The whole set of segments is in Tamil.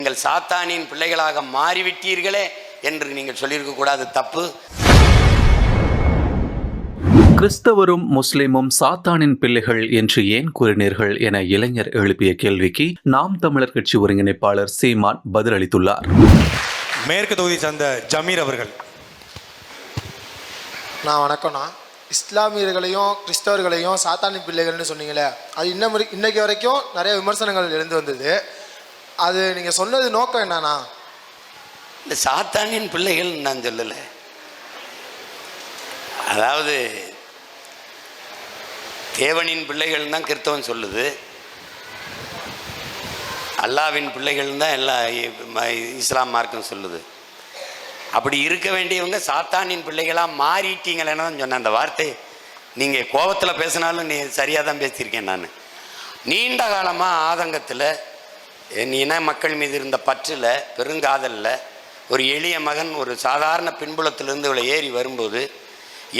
நீங்கள் சாத்தானின் பிள்ளைகளாக மாறிவிட்டீர்களே என்று நீங்கள் சொல்லியிருக்க கூடாது, தப்பு. கிறிஸ்தவரும் முஸ்லிமும் சாத்தானின் பிள்ளைகள் என்று ஏன் கூறினீர்கள் என இளைஞர் எழுப்பிய கேள்விக்கு நாம் தமிழர் கட்சி ஒருங்கிணைப்பாளர் சீமான் பதிலளித்துள்ளார். மேற்கு தொகுதி சேர்ந்த ஜமீர் அவர்கள். வணக்கம்ண்ணா. இஸ்லாமியர்களையும் கிறிஸ்தவர்களையும் சாத்தானின் பிள்ளைகள்னு சொன்னீங்களே, அது இன்னைக்கு வரைக்கும் நிறைய விமர்சனங்கள் எழுந்து வந்தது. அது நீங்கள் சொன்னது நோக்கம் என்னன்னா? இந்த சாத்தானின் பிள்ளைகள் நான் சொல்லலை. அதாவது தேவனின் பிள்ளைகள் தான் கிறிஸ்தவன் சொல்லுது, அல்லாவின் பிள்ளைகள் தான் எல்லா இஸ்லாம் மார்க்கம் சொல்லுது. அப்படி இருக்க வேண்டியவங்க சாத்தானின் பிள்ளைகளாக மாறிட்டீங்களேன்னு தான் சொன்னேன். அந்த வார்த்தை நீங்கள் கோபத்தில் பேசினாலும் நீ சரியாக தான் பேசியிருக்கேன். நான் நீண்ட காலமாக ஆதங்கத்தில், என் இன மக்கள் மீது இருந்த பற்றில், பெருங்காதலில், ஒரு எளிய மகன் ஒரு சாதாரண பின்புலத்திலிருந்து இவ்வளோ ஏறி வரும்போது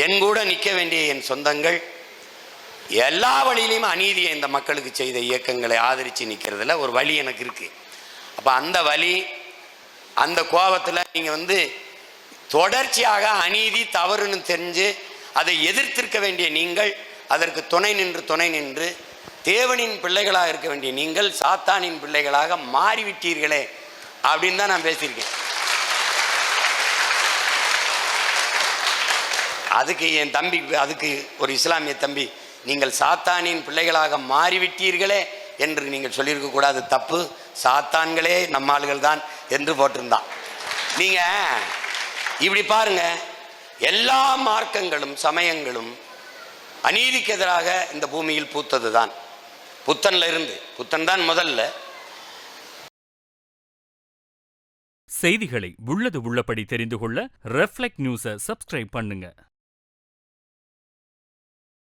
என் கூட நிற்க வேண்டிய என் சொந்தங்கள் எல்லா வழியிலையும் அநீதியை இந்த மக்களுக்கு செய்த இயக்கங்களை ஆதரித்து நிற்கிறதுல ஒரு வழி எனக்கு இருக்குது. அப்போ அந்த வழி, அந்த கோபத்தில் நீங்கள் தொடர்ச்சியாக அநீதி தவறுன்னு தெரிஞ்சு அதை எதிர்த்திருக்க வேண்டிய நீங்கள், அதற்கு துணை நின்று தேவனின் பிள்ளைகளாக இருக்க வேண்டிய நீங்கள் சாத்தானின் பிள்ளைகளாக மாறிவிட்டீர்களே அப்படின்னு தான் நான் பேசியிருக்கேன். அதுக்கு என் தம்பி, அதுக்கு ஒரு இஸ்லாமிய தம்பி, நீங்கள் சாத்தானின் பிள்ளைகளாக மாறிவிட்டீர்களே என்று நீங்கள் சொல்லியிருக்க கூடாது, தப்பு. சாத்தான்களே நம்ம ஆளுகள் தான் என்று போட்டிருந்தான். நீங்கள் இப்படி பாருங்க, எல்லா மார்க்கங்களும் சமயங்களும் அநீதிக்கு எதிராக இந்த பூமியில் பூத்தது தான். புத்தன் தான் முதல்ல. செய்திகளை உள்ளது உள்ளபடி தெரிந்து கொள்ள ரெஃப்ளெக்ட் நியூஸை சப்ஸ்கிரைப் பண்ணுங்க.